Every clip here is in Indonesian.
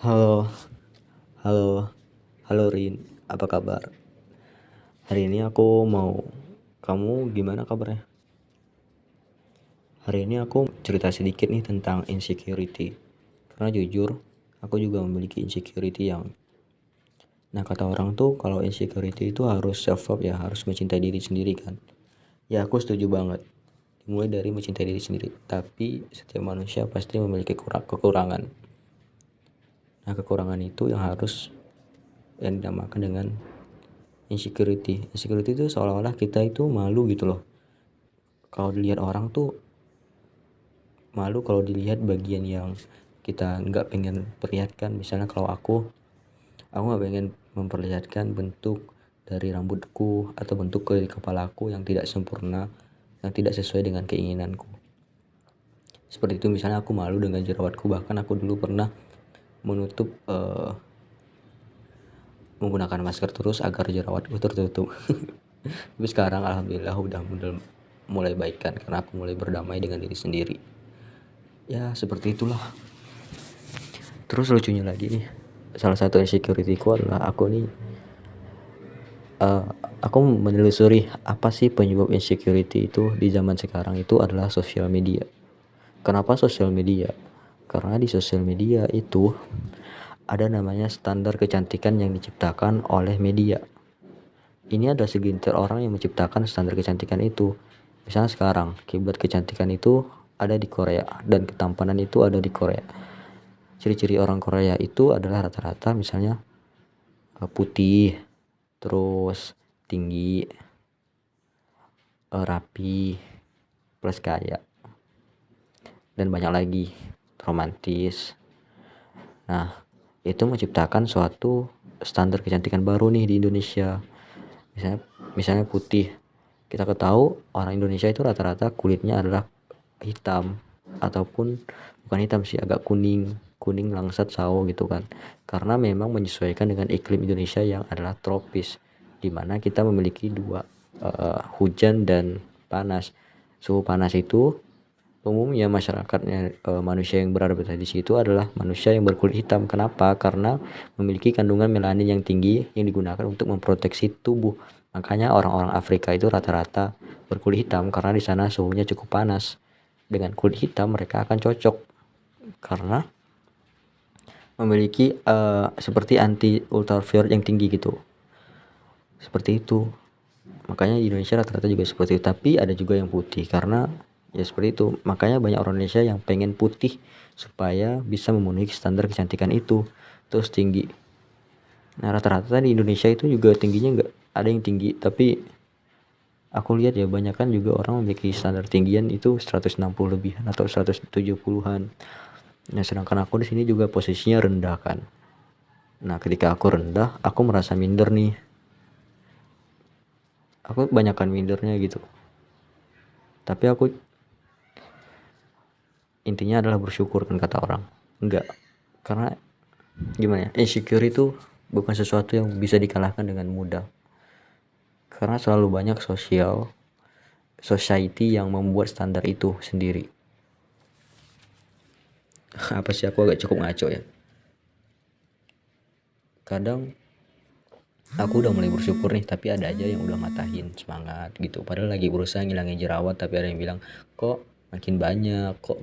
Halo, halo, halo Rin, apa kabar? Hari ini kamu gimana kabarnya? Hari ini aku cerita sedikit nih tentang insecurity. Karena jujur, aku juga memiliki insecurity Nah, kata orang tuh kalau insecurity itu harus self love ya, harus mencintai diri sendiri kan. Ya, aku setuju banget. Mulai dari mencintai diri sendiri. Tapi setiap manusia pasti memiliki kekurangan. Nah, kekurangan itu yang dinamakan dengan insecurity itu seolah-olah kita itu malu gitu loh. Kalau dilihat orang tuh malu kalau dilihat bagian yang kita nggak pengen perlihatkan. Misalnya kalau aku nggak pengen memperlihatkan bentuk dari rambutku atau bentuk dari kepalaku yang tidak sempurna, yang tidak sesuai dengan keinginanku. Seperti itu, misalnya aku malu dengan jerawatku, bahkan aku dulu pernah menutup menggunakan masker terus agar jerawatku tertutup. Tapi sekarang alhamdulillah udah mulai baikan karena aku mulai berdamai dengan diri sendiri. Ya seperti itulah. Terus lucunya lagi nih, salah satu insecurity ku adalah uh, aku menelusuri apa sih penyebab insecurity itu di zaman sekarang. Itu adalah sosial media. Kenapa sosial media? Karena di sosial media itu ada namanya standar kecantikan yang diciptakan oleh media. Ini ada segelintir orang yang menciptakan standar kecantikan itu. Misalnya sekarang kiblat kecantikan itu ada di Korea dan ketampanan itu ada di Korea. Ciri-ciri orang Korea itu adalah rata-rata misalnya putih, terus tinggi, rapi, plus kaya, dan banyak lagi, romantis. Nah, itu menciptakan suatu standar kecantikan baru nih di Indonesia. Misalnya putih. Kita ketahui orang Indonesia itu rata-rata kulitnya adalah hitam, ataupun bukan hitam sih, agak kuning langsat sawo gitu kan, karena memang menyesuaikan dengan iklim Indonesia yang adalah tropis, dimana kita memiliki dua, hujan dan panas. Suhu panas itu umumnya masyarakatnya, manusia yang berada di situ adalah manusia yang berkulit hitam. Kenapa? Karena memiliki kandungan melanin yang tinggi yang digunakan untuk memproteksi tubuh. Makanya orang-orang Afrika itu rata-rata berkulit hitam karena di sana suhunya cukup panas. Dengan kulit hitam mereka akan cocok karena memiliki seperti anti ultraviolet yang tinggi gitu. Seperti itu. Makanya di Indonesia rata-rata juga seperti itu. Tapi ada juga yang putih karena ya seperti itu. Makanya banyak orang Indonesia yang pengen putih supaya bisa memenuhi standar kecantikan itu. Terus tinggi. Nah, rata-rata di Indonesia itu juga tingginya nggak ada yang tinggi, tapi aku lihat ya banyak kan juga orang memiliki standar tinggian itu 160 lebihan atau 170-an. Nah, sedangkan aku di sini juga posisinya rendah kan. Nah, ketika aku rendah, aku merasa minder nih. Aku kebanyakan mindernya gitu. Tapi aku intinya adalah bersyukur kan kata orang. Enggak. Karena gimana ya? Insecure itu bukan sesuatu yang bisa dikalahkan dengan mudah. Karena selalu banyak society yang membuat standar itu sendiri. Apa sih, aku agak cukup ngaco ya. Kadang aku udah mulai bersyukur nih, tapi ada aja yang udah matahin semangat gitu. Padahal lagi berusaha ngilangin jerawat, tapi ada yang bilang, kok makin banyak, kok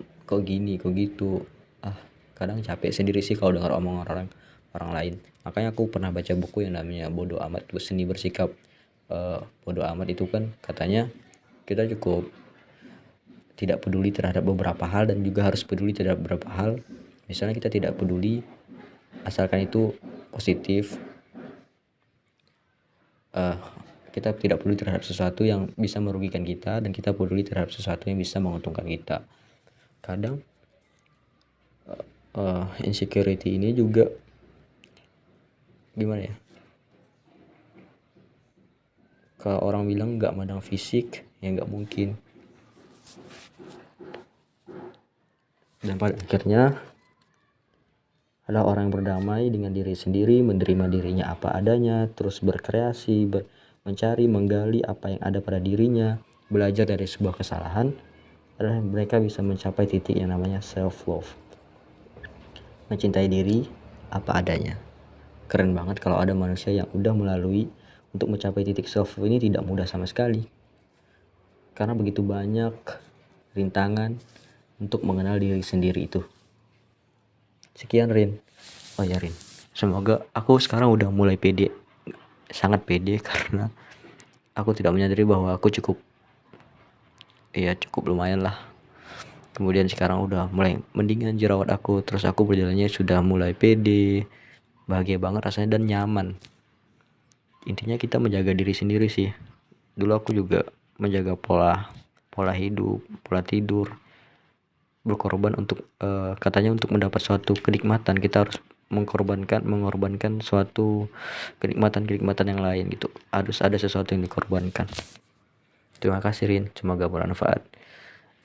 gini, kok gitu. Kadang capek sendiri sih kalau dengar omongan orang lain. Makanya aku pernah baca buku yang namanya Bodoh Amat Seni Bersikap. Bodoh amat itu kan katanya kita cukup tidak peduli terhadap beberapa hal dan juga harus peduli terhadap beberapa hal. Misalnya kita tidak peduli asalkan itu positif. Kita tidak peduli terhadap sesuatu yang bisa merugikan kita, dan kita peduli terhadap sesuatu yang bisa menguntungkan kita. Kadang insecurity ini juga gimana ya, kalau orang bilang nggak mandang fisik, ya nggak mungkin. Dan pada akhirnya adalah orang yang berdamai dengan diri sendiri, menerima dirinya apa adanya, terus berkreasi, mencari, menggali apa yang ada pada dirinya, belajar dari sebuah kesalahan, adalah mereka bisa mencapai titik yang namanya self love. Mencintai diri apa adanya. Keren banget kalau ada manusia yang udah melalui untuk mencapai titik self ini tidak mudah sama sekali. Karena begitu banyak rintangan untuk mengenal diri sendiri itu. Sekian Rin. Oh ya Rin, semoga aku sekarang udah mulai pede, sangat pede karena aku tidak menyadari bahwa aku cukup lumayan lah. Kemudian sekarang udah mulai mendingan jerawat aku, terus aku berjalannya sudah mulai pede, bahagia banget rasanya dan nyaman. Intinya kita menjaga diri sendiri sih. Dulu aku juga menjaga pola hidup, pola tidur, berkorban untuk katanya untuk mendapat suatu kenikmatan kita harus mengorbankan suatu kenikmatan yang lain gitu. Harus ada sesuatu yang dikorbankan. Terima kasih Rin, semoga bermanfaat.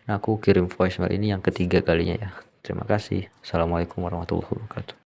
Nah, aku kirim voicemail ini yang ketiga kalinya ya. Terima kasih. Assalamualaikum warahmatullahi wabarakatuh.